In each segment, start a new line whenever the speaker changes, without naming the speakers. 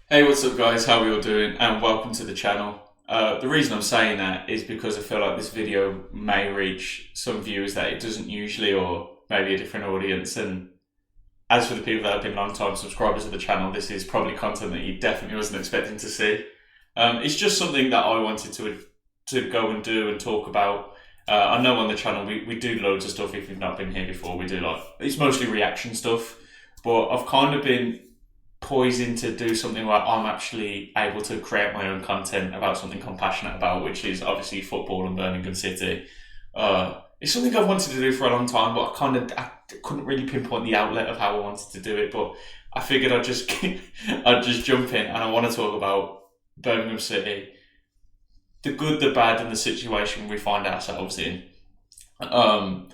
Hey, what's up, guys? How are we all doing? And welcome to the channel. The reason I'm saying that is because I feel like this video may reach some viewers that it doesn't usually, or maybe a different audience. And as for the people that have been long-time subscribers of the channel, this is probably content that you definitely wasn't expecting to see. It's just something that I wanted to go and do and talk about. I know on the channel we do loads of stuff. If you've not been here before, we do it's mostly reaction stuff, but I've kind of been poised to do something where I'm actually able to create my own content about something I'm passionate about, which is obviously football and Birmingham City. It's something I've wanted to do for a long time, but I couldn't really pinpoint the outlet of how I wanted to do it. But I figured I'd just I'd just jump in, and I want to talk about Birmingham City, the good, the bad, and the situation we find ourselves in. Um,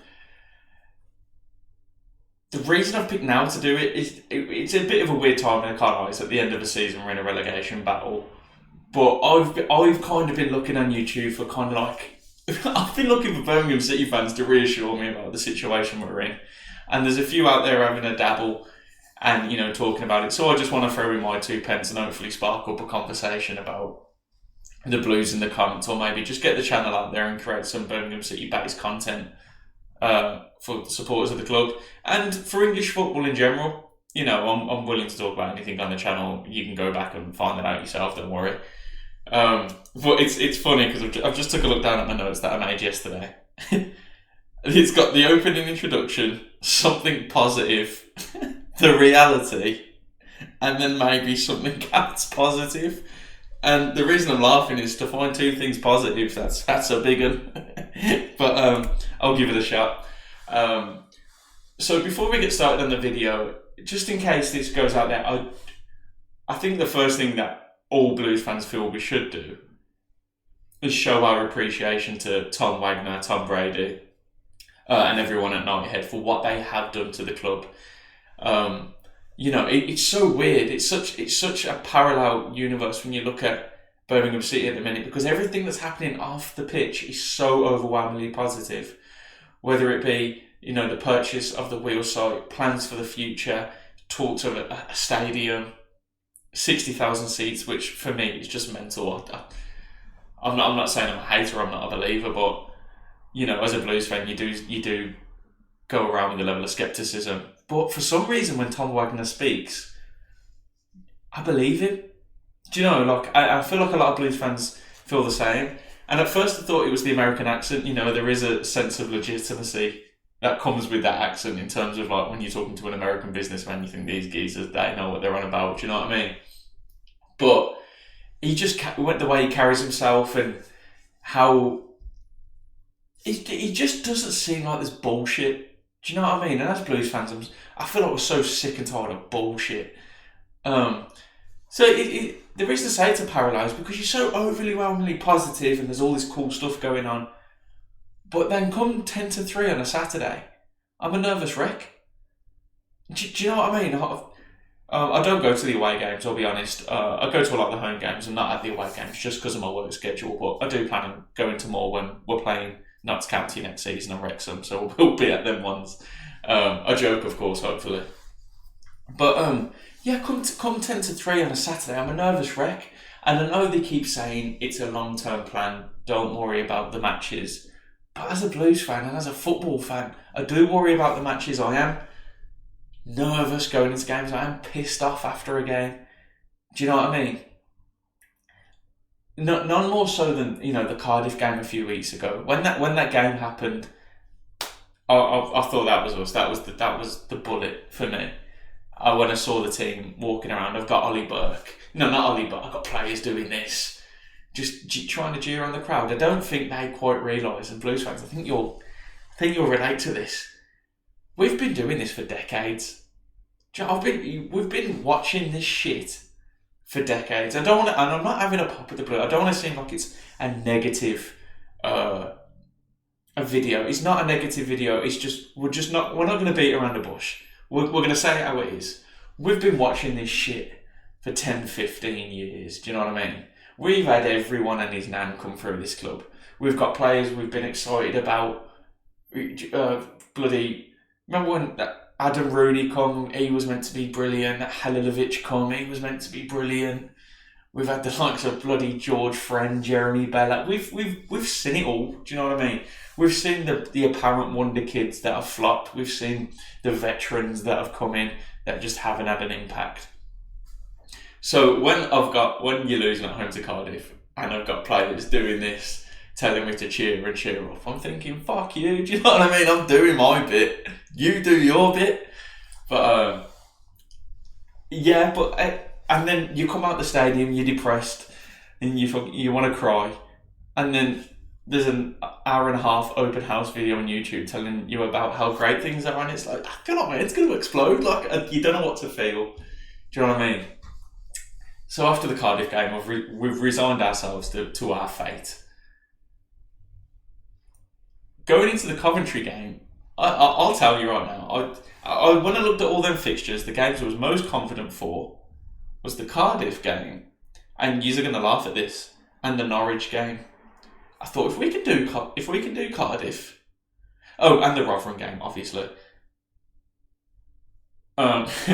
The reason I've picked now to do it is it's a bit of a weird time, and I can't lie. It's at the end of the season, we're in a relegation battle. But I've kind of been looking on YouTube for kind of like I've been looking for Birmingham City fans to reassure me about the situation we're in, and there's a few out there having a dabble and talking about it. So I just want to throw in my 2 pence and hopefully spark up a conversation about the Blues in the comments, or maybe just get the channel out there and create some Birmingham City based content for the supporters of the club and for English football in general. I'm willing to talk about anything on the channel. You can go back and find that out yourself. Don't worry. But it's funny because I've just took a look down at my notes that I made yesterday. It's got the opening introduction, something positive, the reality, and then maybe something else positive. And the reason I'm laughing is to find 2 things positive. That's a big one. But I'll give it a shot. So before we get started on the video, just in case this goes out there, I think the first thing that all Blues fans feel we should do is show our appreciation to Tom Wagner, Tom Brady, and everyone at Nighthead for what they have done to the club. It's so weird. It's such a parallel universe when you look at Birmingham City at the minute, because everything that's happening off the pitch is so overwhelmingly positive. Whether it be the purchase of the wheel site, plans for the future, talks of a stadium, 60,000 seats, which for me is just mental. I'm not saying I'm a hater. I'm not a believer, but as a Blues fan, you do go around with a level of skepticism. But for some reason, when Tom Wagner speaks, I believe him. Do you know, I feel like a lot of Blues fans feel the same. And at first I thought it was the American accent. There is a sense of legitimacy that comes with that accent in terms of when you're talking to an American businessman, you think these geezers, they know what they're on about. Do you know what I mean? But he just went the way he carries himself and how he just doesn't seem like this bullshit. Do you know what I mean? And as Blues fans, I feel like we're so sick and tired of bullshit. So the reason I say it's a parallel is because you're so overwhelmingly positive and there's all this cool stuff going on. But then come 10-3 on a Saturday, I'm a nervous wreck. Do you know what I mean? I don't go to the away games, I'll be honest. I go to a lot of the home games and not at the away games just because of my work schedule. But I do plan on going to more when we're playing Notts County next season and Wrexham, so we'll be at them ones. I joke, of course, hopefully. But come 10-3 on a Saturday, I'm a nervous wreck. And I know they keep saying it's a long-term plan, don't worry about the matches. But as a Blues fan and as a football fan, I do worry about the matches. I am nervous going into games. I am pissed off after a game. Do you know what I mean? None more so than the Cardiff game a few weeks ago. When that game happened, I thought that was us. That was the bullet for me. When I saw the team walking around, I've got Ollie Burke. No, not Ollie Burke. I've got players doing this, just trying to jeer on the crowd. I don't think they quite realise, and Blues fans, I think you'll relate to this. We've been doing this for decades. We've been watching this shit for decades. I don't want to, and I'm not having a pop at the Blues. I don't want to seem like it's a negative a video. It's not a negative video. It's just we're not going to beat around the bush. We're going to say it how it is. We've been watching this shit for 10, 15 years. Do you know what I mean? We've had everyone and his nan come through this club. We've got players we've been excited about. Bloody... Remember when Adam Rooney come, he was meant to be brilliant. Halilovic come, he was meant to be brilliant. We've had the likes of bloody George Friend, Jeremy Bella. We've seen it all. Do you know what I mean? We've seen the apparent wonder kids that have flopped. We've seen the veterans that have come in that just haven't had an impact. So when you're losing at home to Cardiff and I've got players doing this, telling me to cheer and cheer up, I'm thinking, fuck you. Do you know what I mean? I'm doing my bit. You do your bit. But and then you come out the stadium, you're depressed, and you want to cry, and then there's an hour and a half open house video on YouTube telling you about how great things are, and it's like, I feel like, man, it's going to explode. Like, you don't know what to feel. Do you know what I mean? So after the Cardiff game, we've resigned ourselves to our fate. Going into the Coventry game, I'll tell you right now, when I looked at all them fixtures, the games I was most confident for was the Cardiff game, and you're going to laugh at this, and the Norwich game. I thought if we can do Cardiff, and the Rotherham game, obviously. The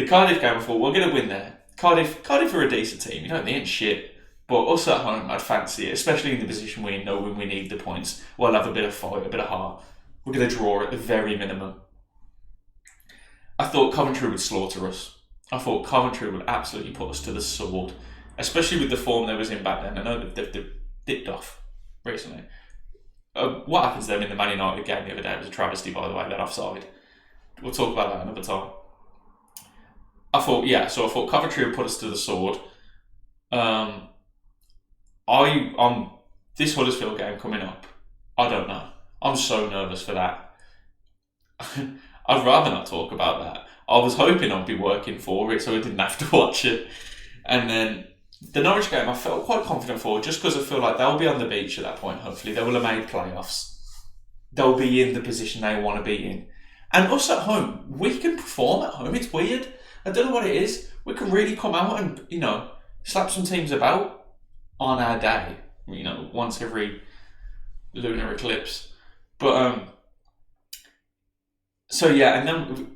Cardiff game, I thought we're going to win there. Cardiff are a decent team. They ain't shit, but us at home, I'd fancy it, especially in the position we're in, knowing we need the points. We'll have a bit of fight, a bit of heart. We're going to draw at the very minimum. I thought Coventry would slaughter us. I thought Coventry would absolutely put us to the sword, especially with the form they was in back then. I know they've dipped off recently. What happens to them in the Man United game the other day was a travesty, by the way, that offside. We'll talk about that another time. I thought Coventry would put us to the sword. This Huddersfield game coming up, I don't know. I'm so nervous for that. I'd rather not talk about that. I was hoping I'd be working for it so I didn't have to watch it. And then the Norwich game I felt quite confident for, just because I feel like they'll be on the beach at that point, hopefully. They will have made playoffs. They'll be in the position they want to be in. And us at home, we can perform at home. It's weird. I don't know what it is. We can really come out and, slap some teams about on our day, once every lunar eclipse. But, and then,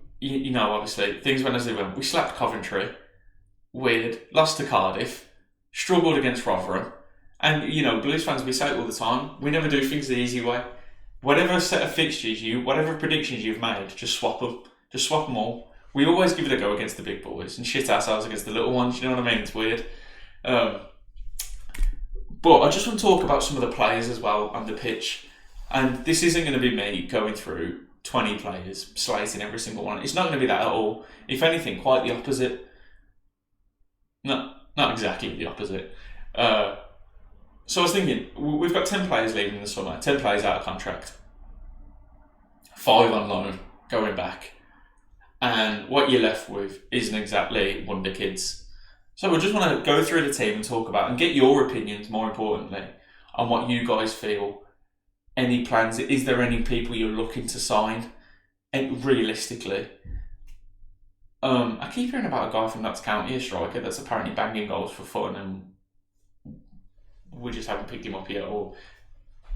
obviously, things went as they went. We slapped Coventry, weird, lost to Cardiff, struggled against Rotherham. And, Blues fans, we say it all the time, we never do things the easy way. Whatever set of fixtures whatever predictions you've made, just swap them. Just swap them all. We always give it a go against the big boys and shit ourselves against the little ones, you know what I mean? It's weird. But I just want to talk about some of the players as well on the pitch. And this isn't going to be me going through 20 players, slating every single one. It's not going to be that at all. If anything, quite the opposite. No, not exactly the opposite. So I was thinking, we've got 10 players leaving in the summer, 10 players out of contract, 5 on loan, going back. And what you're left with isn't exactly wonder kids. So we just want to go through the team and talk about, and get your opinions, more importantly, on what you guys feel. Any plans? Is there any people you're looking to sign? And realistically, I keep hearing about a guy from Notts County, a striker, that's apparently banging goals for fun, and we just haven't picked him up yet, or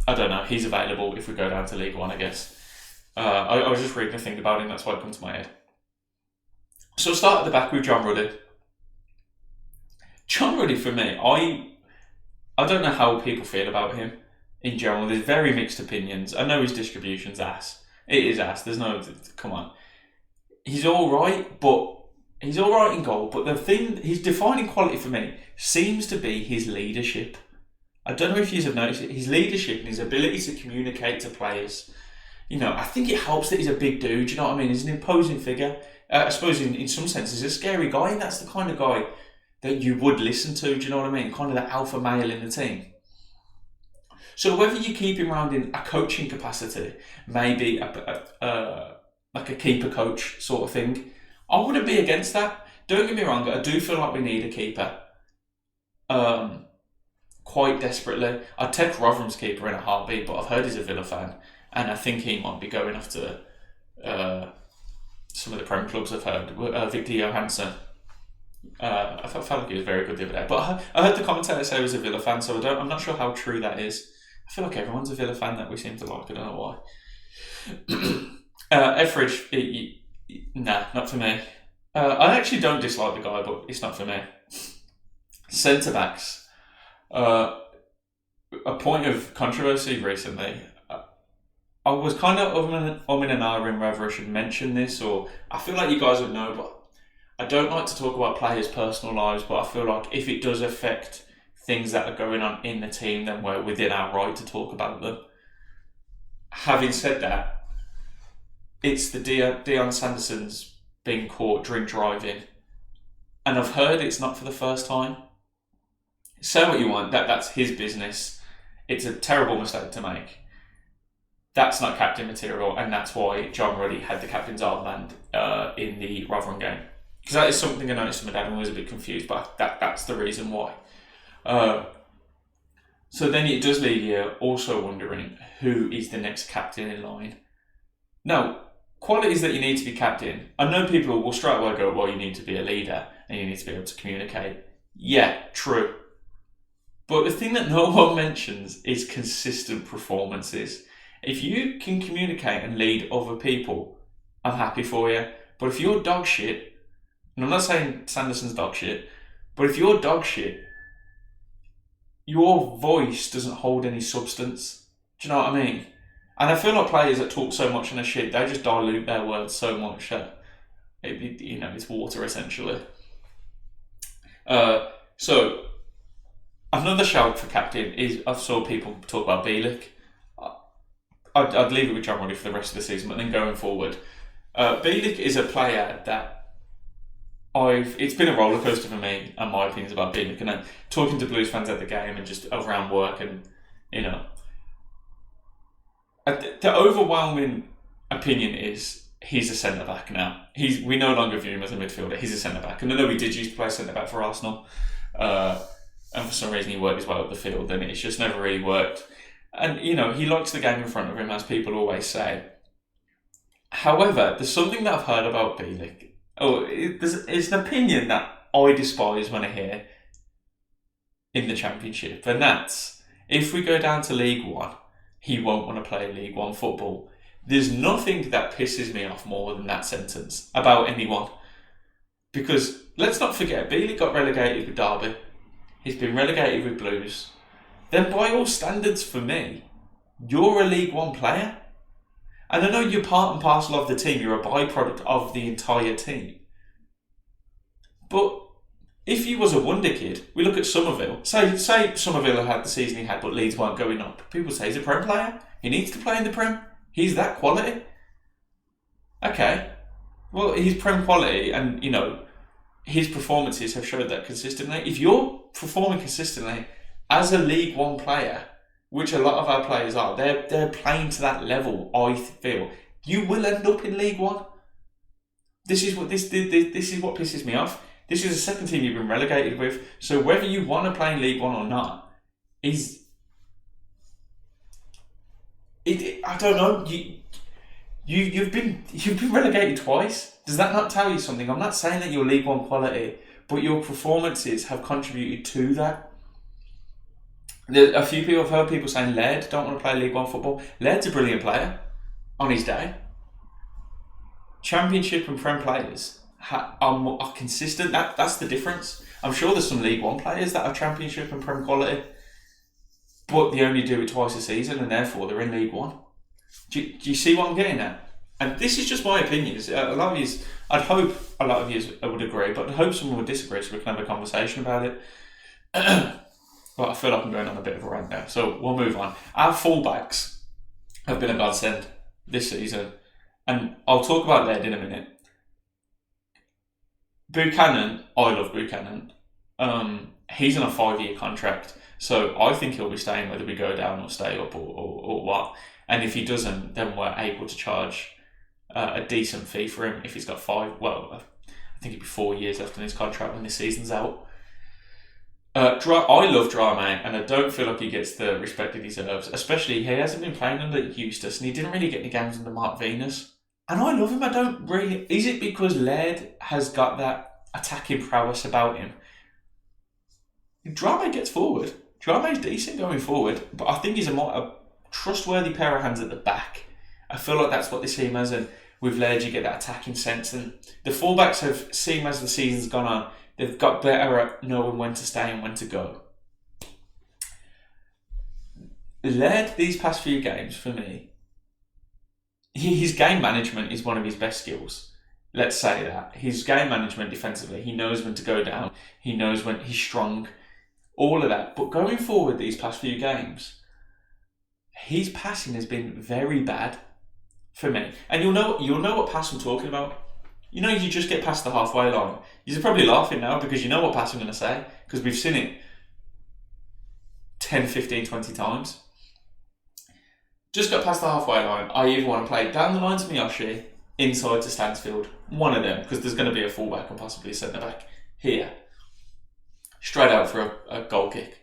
I don't know. He's available if we go down to League One, I guess. I was just reading a thing about him, that's why it comes to my head. So I'll start at the back with John Ruddy. John Ruddy, for me, I don't know how people feel about him in general. There's very mixed opinions. I know his distribution's ass. It is ass. There's no... Come on. He's alright, he's alright in goal, but the thing... His defining quality for me seems to be his leadership. I don't know if you have noticed it. His leadership and his ability to communicate to players. I think it helps that he's a big dude, you know what I mean? He's an imposing figure. I suppose in some sense he's a scary guy, and that's the kind of guy that you would listen to, do you know what I mean? Kind of the alpha male in the team. So whether you keep him around in a coaching capacity, maybe like a keeper coach sort of thing, I wouldn't be against that. Don't get me wrong, I do feel like we need a keeper. Quite desperately. I'd take Rotherham's keeper in a heartbeat, but I've heard he's a Villa fan, and I think he might be going off to some of the Prem clubs I've heard. Victor Johansson. I felt like he was very good the other day, but I heard the commentator say he was a Villa fan, so I'm not sure how true that is. I feel like everyone's a Villa fan that we seem to like. I don't know why. Etheridge, nah, not for me. I actually don't dislike the guy, but it's not for me. Centre backs. A point of controversy recently. I was kind of umming and ahhing whether I should mention this, or I feel like you guys would know, but I don't like to talk about players' personal lives, but I feel like if it does affect things that are going on in the team, then we're within our right to talk about them. Having said that, it's the Deion Sanderson's being caught drink driving, and I've heard it's not for the first time. Say what you want, that's his business. It's a terrible mistake to make. That's not captain material, and that's why John Ruddy had the captain's armband in the Rotherham game. Because that is something I noticed with my dad and was a bit confused, but that's the reason why. So then it does leave you also wondering who is the next captain in line. Now, qualities that you need to be captain. I know people will straight away go, well, you need to be a leader and you need to be able to communicate. Yeah, true. But the thing that no one mentions is consistent performances. If you can communicate and lead other people, I'm happy for you. But if you're dog shit, and I'm not saying Sanderson's dog shit, but if you're dog shit, your voice doesn't hold any substance. Do you know what I mean? And I feel like players that talk so much and are shit, they just dilute their words so much that it's water essentially. So another shout for captain is I've saw people talk about Bielik. I'd leave it with John Ruddy for the rest of the season, but then going forward, Bielik is a player that it's been a roller coaster for me and my opinions about Bielik, and then talking to Blues fans at the game and just around work, and the overwhelming opinion is he's a centre back now. We no longer view him as a midfielder. He's a centre back, and I know he did used to play centre back for Arsenal, and for some reason he worked his way up the field, and it's just never really worked. And he likes the game in front of him, as people always say. However, there's something that I've heard about Bielik. It's an opinion that I despise when I hear in the Championship, and that's if we go down to League One, he won't want to play League One football. There's nothing that pisses me off more than that sentence about anyone. Because let's not forget, Bielik got relegated with Derby. He's been relegated with Blues. Then by all standards for me, you're a League One player. And I know you're part and parcel of the team, you're a byproduct of the entire team. But if he was a wonder kid, we look at Somerville. Say Somerville had the season he had, but Leeds weren't going up. People say he's a Prem player. He needs to play in the Prem. He's that quality. Okay. Well, he's Prem quality, and his performances have showed that consistently. If you're performing consistently as a League One player, which a lot of our players are, they're playing to that level, I feel, you will end up in League One. This is what pisses me off. This is the second team you've been relegated with. So whether you want to play in League One or not, I don't know. You've been relegated twice. Does that not tell you something? I'm not saying that you're League One quality, but your performances have contributed to that. A few people, I've heard people saying Laird don't want to play League One football. Laird's a brilliant player on his day. Championship and Prem players are consistent. That's the difference. I'm sure there's some League One players that are Championship and Prem quality, but they only do it twice a season, and therefore they're in League One. Do you see what I'm getting at? And this is just my opinion. I'd hope a lot of you would agree, but I hope someone would disagree so we can have a conversation about it. But I feel like I'm going on a bit of a rant now, so we'll move on. Our fullbacks have been a godsend this season, and I'll talk about Laird in a minute. Buchanan, I love Buchanan. He's on a 5-year contract, so I think he'll be staying whether we go down or stay up or what. And if he doesn't, then we're able to charge a decent fee for him if he's got I think it'd be 4 years left in his contract when this season's out. I love Drame, and I don't feel like he gets the respect he deserves. Especially, he hasn't been playing under Eustace, and he didn't really get any games under Mark Venus. And I love him. I don't really. Is it because Laird has got that attacking prowess about him? Drame gets forward. Drame's decent going forward, but I think he's a trustworthy pair of hands at the back. I feel like that's what they see him as, and with Laird, you get that attacking sense, and the fullbacks have seen as the season's gone on, they've got better at knowing when to stay and when to go. Laird, these past few games, for me, his game management is one of his best skills. Let's say that. His game management defensively, he knows when to go down, he knows when he's strong, all of that. But going forward these past few games, his passing has been very bad for me. And you'll know what pass I'm talking about. You know, you just get past the halfway line. You're probably laughing now because you know what pass I'm going to say, because we've seen it 10, 15, 20 times. Just got past the halfway line. I either want to play down the line to Miyoshi, inside to Stansfield, one of them, because there's going to be a fullback and possibly a centre back here, straight out for a goal kick.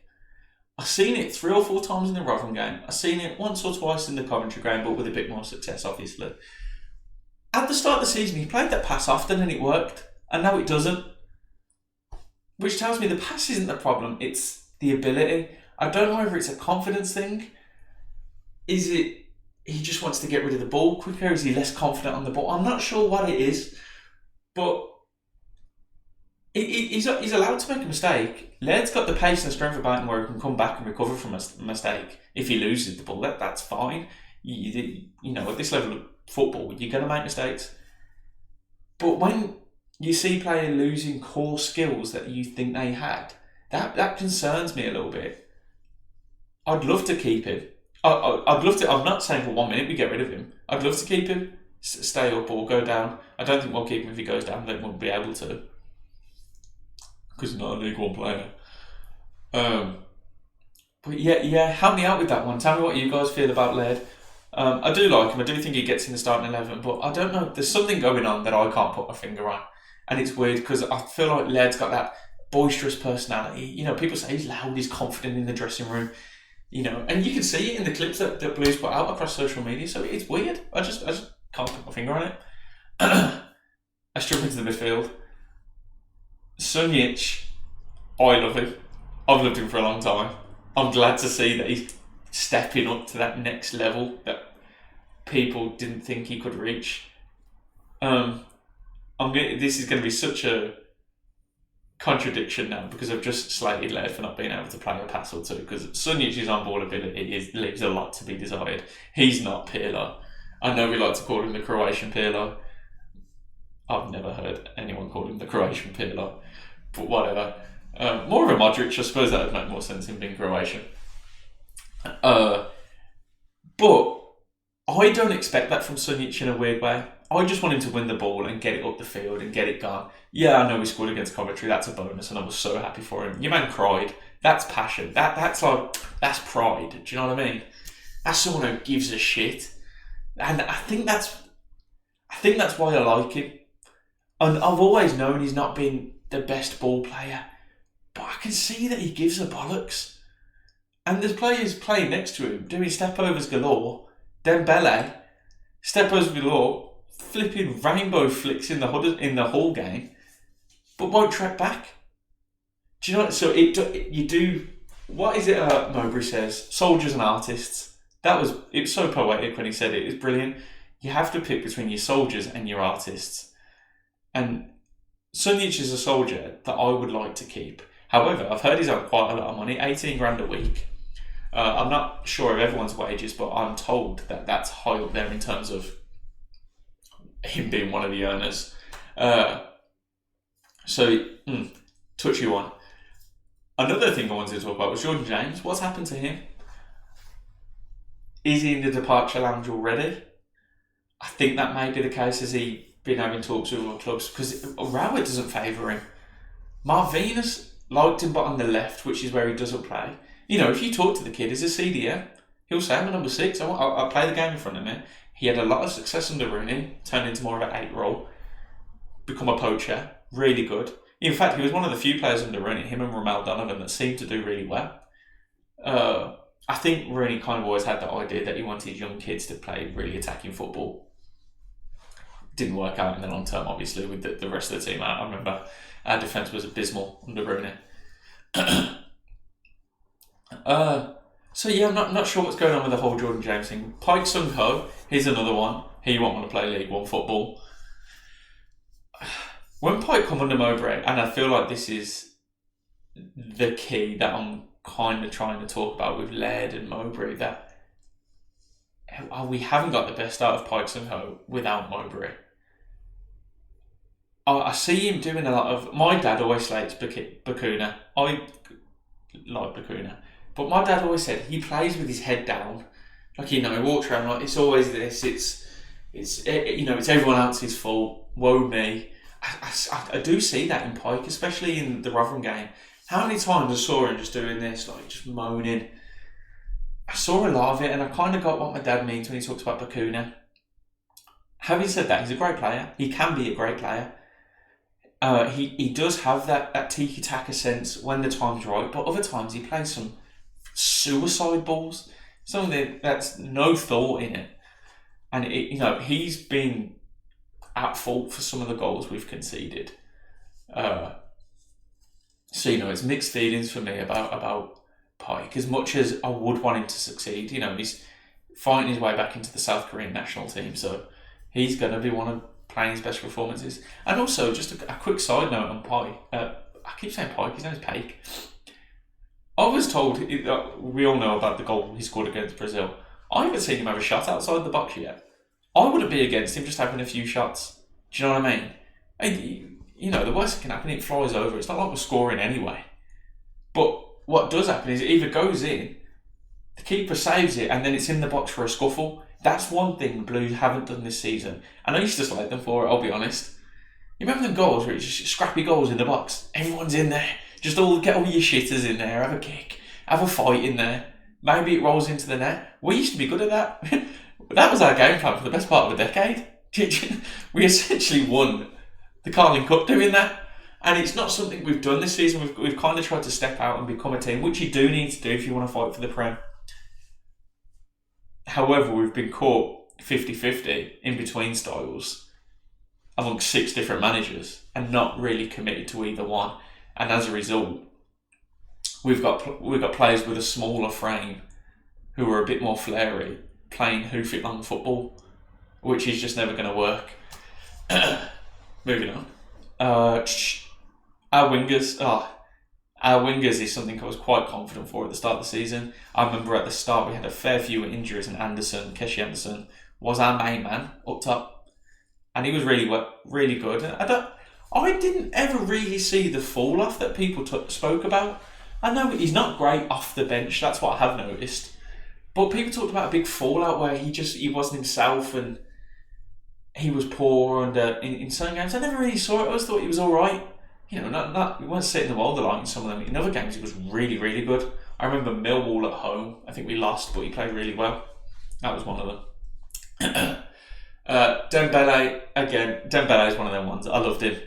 I've seen it 3 or 4 times in the Rotherham game. I've seen it once or twice in the Coventry game, but with a bit more success, obviously. At the start of the season, he played that pass often and it worked, and now it doesn't. Which tells me the pass isn't the problem, it's the ability. I don't know whether it's a confidence thing. Is it he just wants to get rid of the ball quicker? Is he less confident on the ball? I'm not sure what it is, but he's allowed to make a mistake. Laird's got the pace and strength about him where he can come back and recover from a mistake. If he loses the ball, that's fine. You know, at this level of football, you're going to make mistakes. But when you see players losing core skills that you think they had, that concerns me a little bit. I'd love to keep him. I'd love to. I'm not saying for 1 minute we get rid of him. I'd love to keep him, stay up or go down. I don't think we'll keep him if he goes down. They won't be able to, because he's not a League One player. But yeah, help me out with that one. Tell me what you guys feel about Laird. I do like him. I do think he gets in the starting 11, but I don't know. There's something going on that I can't put my finger on, and it's weird because I feel like Laird's got that boisterous personality. You know, people say he's loud, he's confident in the dressing room. You know, and you can see it in the clips that Blues put out across social media. So it's weird. I just can't put my finger on it. I struggle into the midfield. Sunjic, I love him. I've loved him for a long time. I'm glad to see that he's stepping up to that next level that people didn't think he could reach. This is going to be such a contradiction now because I've just slated Laird for not being able to play a pass or two, because Sunjic's on-ball ability leaves a lot to be desired. He's not Pirlo. I know we like to call him the Croatian Pirlo. I've never heard anyone call him the Croatian Pirlo, but whatever. More of a Modric, I suppose that would make more sense, him being Croatian. But I don't expect that from Sunjic in a weird way. I just want him to win the ball and get it up the field and get it gone. Yeah, I know we scored against Coventry. That's a bonus, and I was so happy for him. Your man cried. That's passion. That's pride. Do you know what I mean? That's someone who gives a shit, and I think that's why I like him. And I've always known he's not been the best ball player, but I can see that he gives a bollocks. And there's players playing next to him doing step-overs galore. Dembele, step-overs galore, flipping rainbow flicks in the whole game, but won't track back. Do you know? So you do. What is it? Mowbray says, "Soldiers and artists." It was so poetic when he said it. It's brilliant. You have to pick between your soldiers and your artists, and Sunjic is a soldier that I would like to keep. However, I've heard he's on quite a lot of money, 18 grand a week. I'm not sure of everyone's wages, but I'm told that that's high up there in terms of him being one of the earners. Touchy one. Another thing I wanted to talk about was Jordan James. What's happened to him? Is he in the departure lounge already? I think that may be the case. Has he been having talks with other clubs? Because Rowett doesn't favour him. Marvinus liked him, but on the left, which is where he doesn't play. You know, if you talk to the kid, he's a CDM. He'll say, I'm a number 6. I'll play the game in front of me. He had a lot of success under Rooney, turned into more of an 8 role, become a poacher, really good. In fact, he was one of the few players under Rooney, him and Ramel Donovan, that seemed to do really well. I think Rooney kind of always had that idea that he wanted young kids to play really attacking football. Didn't work out in the long term, obviously, with the rest of the team. I remember our defence was abysmal under Rooney. So yeah, I'm not sure what's going on with the whole Jordan James thing. Pike Sung Ho, here's another one. he won't want to play League One football. When Pike come under Mowbray, and I feel like this is the key that I'm kind of trying to talk about with Laird and Mowbray, that we haven't got the best out of Pikes and Ho without Mowbray. I see him doing a lot of... My dad always likes Bacuna. I like Bacuna. But my dad always said he plays with his head down. Like, he walks around like, it's always this, it's everyone else's fault. Woe me. I do see that in Pike, especially in the Rotherham game. How many times I saw him just doing this, like just moaning. I saw a lot of it, and I kind of got what my dad means when he talks about Bacuna. Having said that, he's a great player. He can be a great player. He does have that tiki-taka sense when the time's right, but other times he plays some suicide balls, something that's no thought in it. And he's been at fault for some of the goals we've conceded. So it's mixed feelings for me about Pike. As much as I would want him to succeed, he's fighting his way back into the South Korean national team, so he's going to be one of playing his best performances. And also, just a quick side note on Pike. I keep saying Pike, his name's Pake. I was told, we all know about the goal he scored against Brazil. I haven't seen him have a shot outside the box yet. I wouldn't be against him just having a few shots. Do you know what I mean? The worst that can happen, it flies over. It's not like we're scoring anyway. But what does happen is it either goes in, the keeper saves it, and then it's in the box for a scuffle. That's one thing the Blues haven't done this season. And I used to like them for it, I'll be honest. You remember them goals where it's just scrappy goals in the box? Everyone's in there. Just get all your shitters in there, have a kick, have a fight in there. Maybe it rolls into the net. We used to be good at that. That was our game plan for the best part of a decade. We essentially won the Carling Cup doing that. And it's not something we've done this season. We've kind of tried to step out and become a team, which you do need to do if you want to fight for the Prem. However, we've been caught 50-50 in between styles amongst 6 different managers and not really committed to either one. And as a result, we've got players with a smaller frame who are a bit more flary, playing hoof-it long football, which is just never going to work. Moving on. Our wingers is something I was quite confident for at the start of the season. I remember at the start we had a fair few injuries, and Keshi Anderson was our main man up top, and he was really good. I didn't ever really see the fall off that people spoke about. I know he's not great off the bench, that's what I have noticed, but people talked about a big fallout where he wasn't himself and he was poor, and in some games I never really saw it. I always thought he was alright. We weren't setting the world alight in some of them. In other games he was really, really good. I remember Millwall at home. I think we lost, but he played really well. That was one of them. Dembele, again, Dembele is one of them ones. I loved him.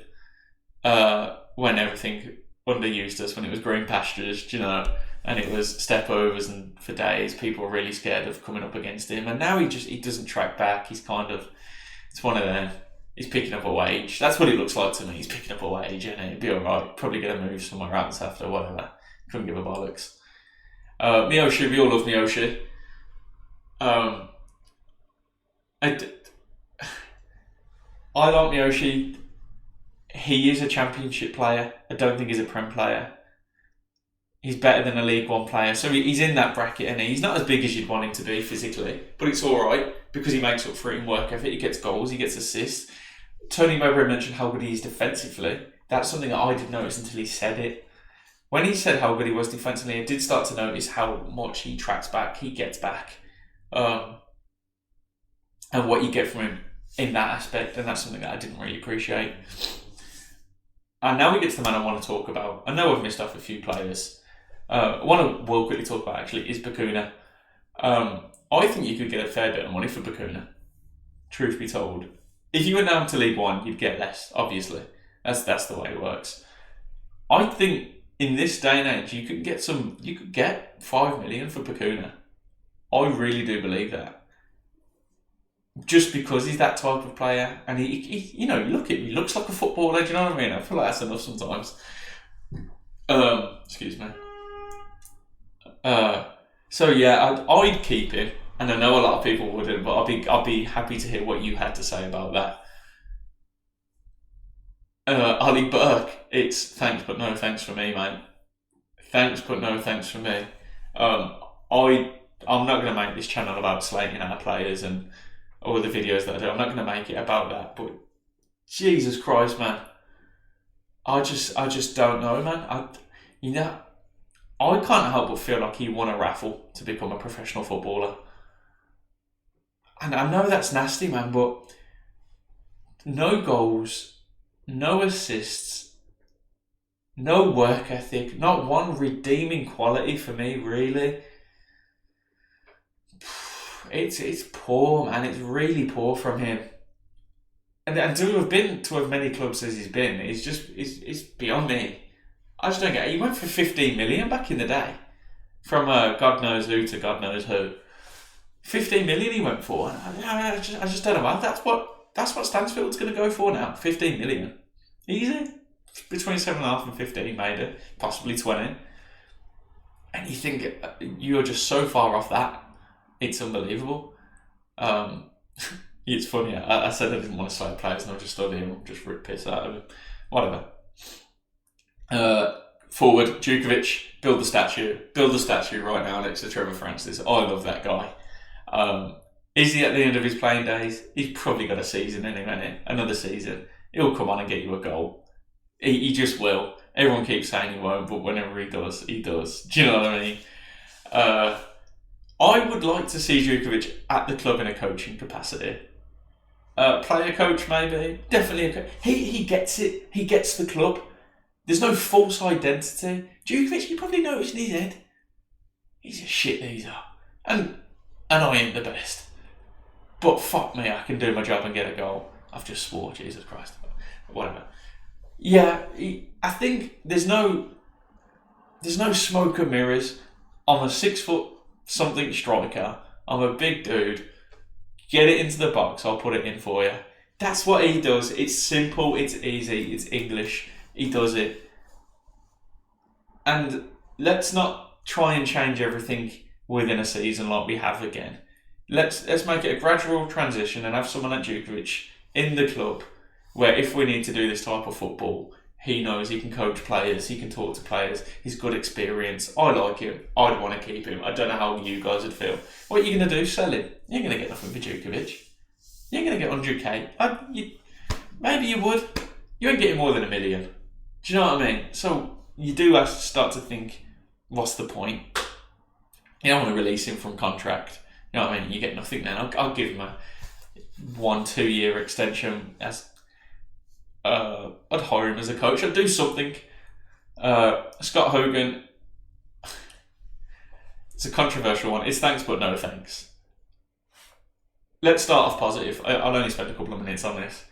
When everything underused us, when it was green pastures, and it was step overs, and for days people were really scared of coming up against him. And now he doesn't track back. He's it's one of them. He's picking up a wage. That's what it looks like to me. He's picking up a wage, and it'd be alright. Probably going to move somewhere else after, whatever. Couldn't give a bollocks. Miyoshi, we all love Miyoshi. I like Miyoshi. He is a championship player. I don't think he's a Prem player. He's better than a League One player. So he's in that bracket, and he's not as big as you'd want him to be physically. But it's alright, because he makes up for it in work ethic. He gets goals, he gets assists. Tony Mowbray mentioned how good he is defensively. That's something that I didn't notice until he said it. When he said how good he was defensively, I did start to notice how much he tracks back, he gets back. And what you get from him in that aspect, and that's something that I didn't really appreciate. And now we get to the man I want to talk about. I know I've missed off a few players. One I will quickly talk about actually is Bacuna. I think you could get a fair bit of money for Bacuna, truth be told. If you went down to League One, you'd get less, obviously. That's the way it works. I think in this day and age, you could get 5 million for Bacuna. I really do believe that. Just because he's that type of player, and he he looks like a footballer. Do you know what I mean? I feel like that's enough sometimes. Excuse me. So yeah, I'd keep him, And I know a lot of people wouldn't, but I'll be happy to hear what you had to say about that. Ollie Burke, it's thanks but no thanks for me, mate. Thanks but no thanks for me. I'm not going to make this channel about slating our players and all the videos that I do. I'm not going to make it about that. But Jesus Christ, man, I just don't know, man. I can't help but feel like he won a raffle to become a professional footballer. And I know that's nasty, man, but no goals, no assists, no work ethic, not one redeeming quality for me, really. It's poor, man. It's really poor from him. And to have been to as many clubs as he's been, it's beyond me. I just don't get it. He went for 15 million back in the day. From God knows who to God knows who. 15 million he went for. I just don't know why. That's what Stansfield's going to go for now. 15 million. Easy. Between 7.5 and 15 maybe. Possibly 20. And you think you're just so far off that. It's unbelievable. It's funny. I said I didn't want to slate players, and I just stood here and just ripped piss out of him. Whatever. Forward, Djukovic, build the statue. Build the statue right now next to Trevor Francis. I love that guy. Is he at the end of his playing days? He's probably got a season in him, hasn't he? Another season. He'll come on and get you a goal. He just will. Everyone keeps saying he won't, but whenever he does, he does. Do you know what I mean? I would like to see Djukovic at the club in a coaching capacity. Player coach, maybe. Definitely a coach. He gets it. He gets the club. There's no false identity. Djukovic, you probably noticed in his head, he's a shit leader. And I ain't the best. But fuck me, I can do my job and get a goal. I've just swore, Jesus Christ. Whatever. Yeah, I think there's no smoke and mirrors. I'm a 6 foot something striker. I'm a big dude. Get it into the box, I'll put it in for you. That's what he does. It's simple, it's easy, it's English. He does it. And let's not try and change everything within a season like we have again. Let's make it a gradual transition and have someone like Djukovic in the club where if we need to do this type of football, he knows he can coach players, he can talk to players, he's got experience. I like him. I'd want to keep him. I don't know how you guys would feel. What are you going to do? Sell him? You ain't going to get nothing for Djukovic. You ain't going to get 100k. Maybe you would. You ain't getting more than $1 million. Do you know what I mean? So you do have to start to think, what's the point? You don't want to release him from contract. You know what I mean? You get nothing then. I'll give him a 1-2 year extension as... I'd hire him as a coach. I'd do something. Scott Hogan. It's a controversial one. It's thanks but no thanks. Let's start off positive. I'll only spend a couple of minutes on this.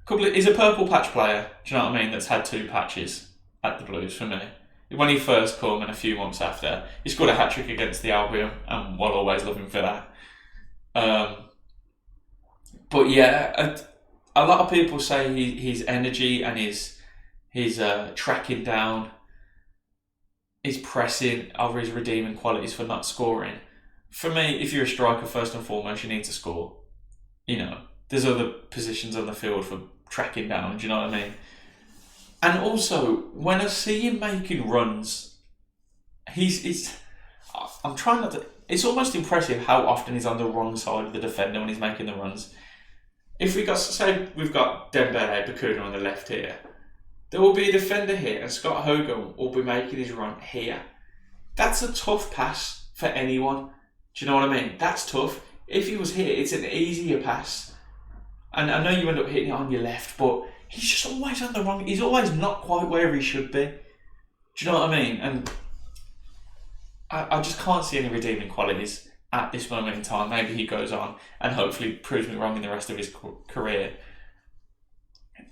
He's a purple patch player. Do you know what I mean? That's had 2 patches at the Blues for me. When he first come and a few months after, he scored a hat-trick against the Albion, and we'll always love him for that. But yeah, a lot of people say his energy and his tracking down, his pressing are his redeeming qualities for not scoring. For me, if you're a striker, first and foremost, you need to score. You know, there's other positions on the field for tracking down, do you know what I mean? And also, when I see him making runs, I'm trying not to... It's almost impressive how often he's on the wrong side of the defender when he's making the runs. If we've got Dembele, Bakuna on the left here, there will be a defender here and Scott Hogan will be making his run here. That's a tough pass for anyone. Do you know what I mean? That's tough. If he was here, it's an easier pass. And I know you end up hitting it on your left, but he's just always on the wrong... He's always not quite where he should be. Do you know what I mean? And I just can't see any redeeming qualities at this moment in time. Maybe he goes on and hopefully proves me wrong in the rest of his career.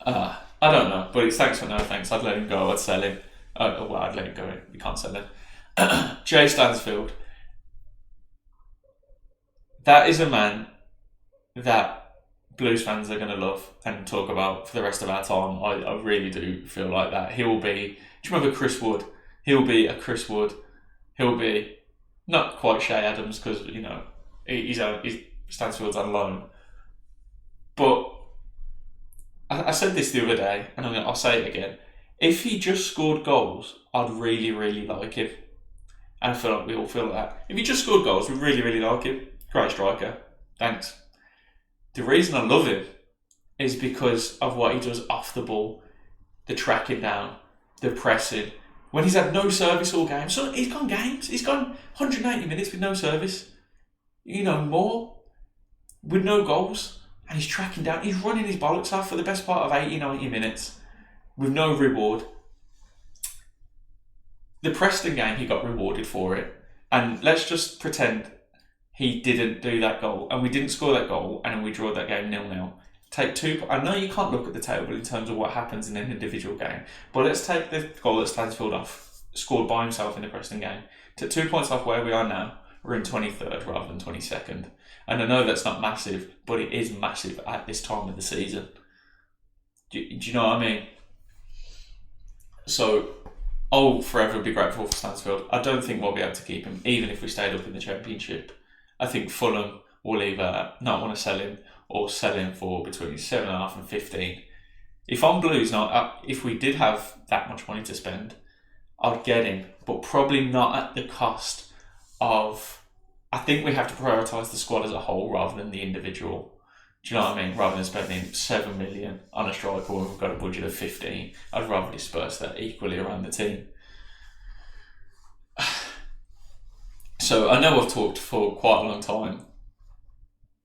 I don't know, but it's thanks for no thanks. I'd let him go. I'd sell him. Well, I'd let him go. You can't sell him. Jay Stansfield. That is a man that Blues fans are going to love and talk about for the rest of our time. I really do feel like that. He will be... Do you remember Chris Wood? He'll be a Chris Wood. He'll be not quite Shay Adams because, you know, He's Stansfield's on loan. But I said this the other day, and I'll say it again. If he just scored goals, I'd really, really like him. And I feel like we all feel like that. If he just scored goals, we'd really, really like him. Great striker. Thanks. The reason I love him is because of what he does off the ball, the tracking down, the pressing. When he's had no service all game, so he's gone games. He's gone 180 minutes with no service. More with no goals. And he's tracking down. He's running his bollocks off for the best part of 80, 90 minutes with no reward. The Preston game, he got rewarded for it. And let's just pretend he didn't do that goal and we didn't score that goal and we draw that game 0-0. Take 2. I know you can't look at the table in terms of what happens in an individual game, but let's take the goal that Stansfield off, scored by himself in the Preston game. Take 2 points off where we are now. We're in 23rd rather than 22nd. And I know that's not massive, but it is massive at this time of the season. Do you know what I mean? So, I'll forever be grateful for Stansfield. I don't think we'll be able to keep him, even if we stayed up in the Championship. I think Fulham will either not want to sell him or sell him for between 7.5 and 15. If I'm Blues, if we did have that much money to spend, I'd get him, but probably not at the cost of... I think we have to prioritise the squad as a whole rather than the individual. Do you know what I mean? Rather than spending 7 million on a striker when we've got a budget of 15, I'd rather disperse that equally around the team. So I know I've talked for quite a long time.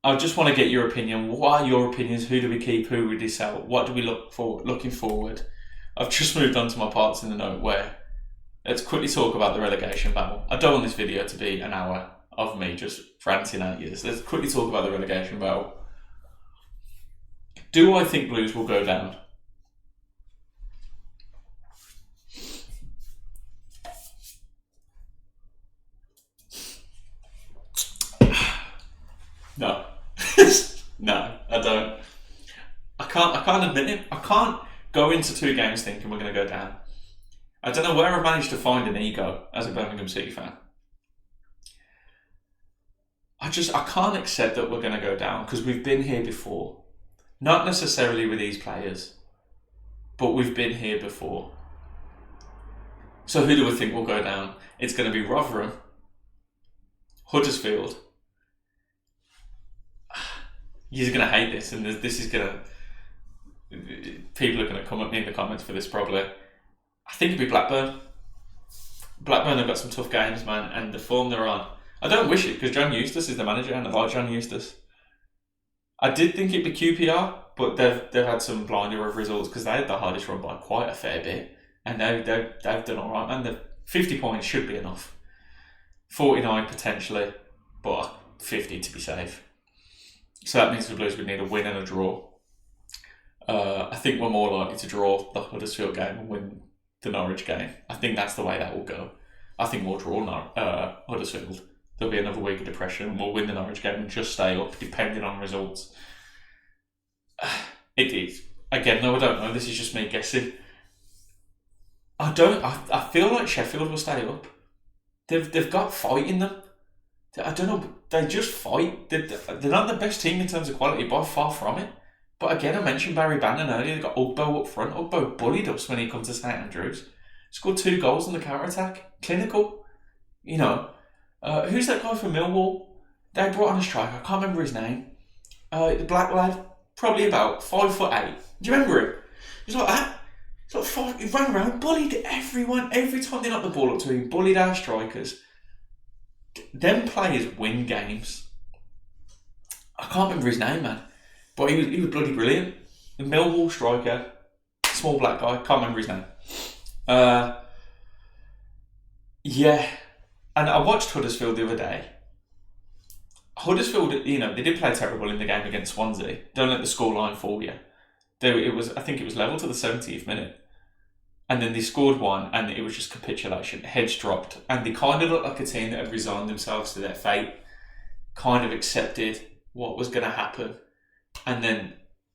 I just want to get your opinion. What are your opinions? Who do we keep? Who would we sell? What do we look for looking forward? I've just moved on to my parts in the note where let's quickly talk about the relegation battle. I don't want this video to be an hour of me just ranting at you. So let's quickly talk about the relegation battle. Do I think Blues will go down? No. No, I don't. I can't admit it. I can't go into 2 games thinking we're going to go down. I don't know where I've managed to find an ego as a Birmingham City fan. I can't accept that we're going to go down because we've been here before. Not necessarily with these players, but we've been here before. So who do we think will go down? It's going to be Rotherham, Huddersfield. You're going to hate this, and this is going to... People are going to come at me in the comments for this probably. I think it'll be Blackburn. Blackburn have got some tough games, man, and the form they're on. I don't wish it because John Eustace is the manager and I like John Eustace. I did think it'd be QPR, but they've had some blinder of results because they had the hardest run by quite a fair bit, and they've done all right. And the 50 points should be enough. 49 potentially, but 50 to be safe. So that means the Blues would need a win and a draw. I think we're more likely to draw the Huddersfield game and win the Norwich game. I think that's the way that will go. I think we'll draw Huddersfield. There'll be another week of depression. We'll win the Norwich game and just stay up, depending on results. It is. Again, no, I don't know. This is just me guessing. I feel like Sheffield will stay up. They've got fight in them. I don't know. They just fight. They're not the best team in terms of quality, by far from it. But again, I mentioned Barry Bannon earlier. They've got Ugbo up front. Ugbo bullied us when he comes to St Andrews. Scored 2 goals on the counter-attack. Clinical. Who's that guy from Millwall? They brought on a striker. I can't remember his name. The black lad, probably about 5'8". Do you remember him? He's like that. He's like 5. He ran around, bullied everyone. Every time they knocked the ball up to him, bullied our strikers. Them players win games. I can't remember his name, man, but he was bloody brilliant. The Millwall striker, small black guy. Can't remember his name. Yeah. And I watched Huddersfield the other day. Huddersfield, they did play terrible in the game against Swansea. Don't let the scoreline fool you. I think it was level to the 70th minute. And then they scored one and it was just capitulation. Heads dropped. And they kind of looked like a team that had resigned themselves to their fate. Kind of accepted what was going to happen. And then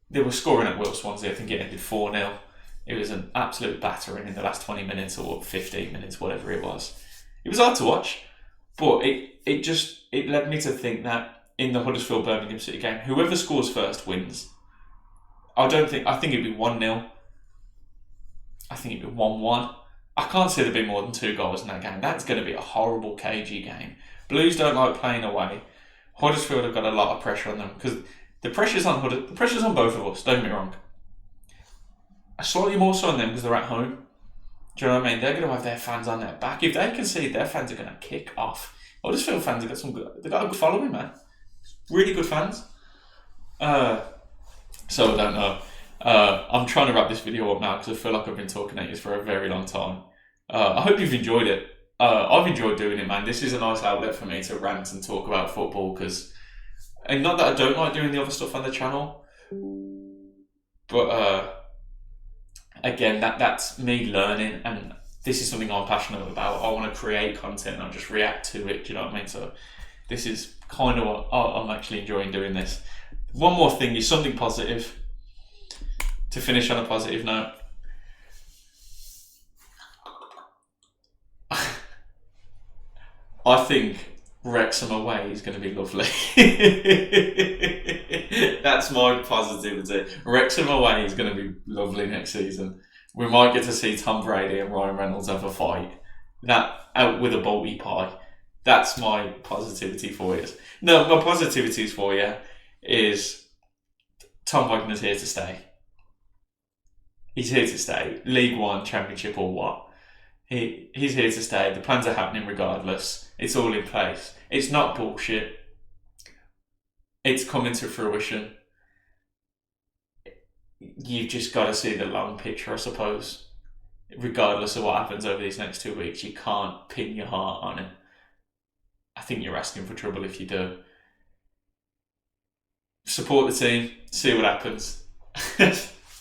they were scoring at will, Swansea. I think it ended 4-0. It was an absolute battering in the last 20 minutes or 15 minutes, whatever it was. It was hard to watch, but it led me to think that in the Huddersfield Birmingham City game, whoever scores first wins. I think it'd be 1-0. I think it'd be 1-1. I can't see there being more than 2 goals in that game. That's going to be a horrible, cagey game. Blues don't like playing away. Huddersfield have got a lot of pressure on them because the pressure's on the pressure's on both of us. Don't get me wrong. Slightly more so on them because they're at home. Do you know what I mean? They're going to have their fans on their back. If they concede, their fans are going to kick off. Huddersfield fans have got they've got a good following, man. Really good fans. So I don't know. I'm trying to wrap this video up now because I feel like I've been talking at you for a very long time. I hope you've enjoyed it. I've enjoyed doing it, man. This is a nice outlet for me to rant and talk about football and not that I don't like doing the other stuff on the channel, but again, that's me learning, and this is something I'm passionate about. I want to create content, not just react to it. Do you know what I mean? So this is kind of what I'm actually enjoying doing this. One more thing is something positive. To finish on a positive note, I think Wrexham away is going to be lovely. That's my positivity. Wrexham away is going to be lovely next season. We might get to see Tom Brady and Ryan Reynolds have a fight. That out with a bolty pie. That's my positivity for you. No, my positivities for you is Tom Wagner's here to stay. He's here to stay. League One, Championship or what. He's here to stay. The plans are happening regardless. It's all in place. It's not bullshit. It's coming to fruition. You've just got to see the long picture, I suppose. Regardless of what happens over these next 2 weeks, you can't pin your heart on it. I think you're asking for trouble if you do. Support the team. See what happens.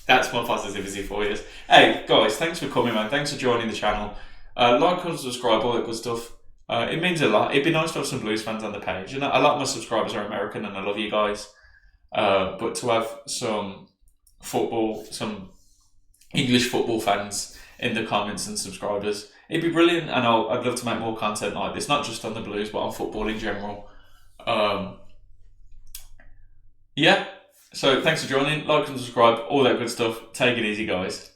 That's my positivity for you. Hey, guys, thanks for coming, man. Thanks for joining the channel. Like and subscribe, all that good stuff. It means a lot. It'd be nice to have some Blues fans on the page. You know, a lot of my subscribers are American, and I love you guys. But to have some English football fans in the comments and subscribers, it'd be brilliant. And I'd love to make more content like this, not just on the Blues, but on football in general. Yeah. So thanks for joining. Like and subscribe, all that good stuff. Take it easy, guys.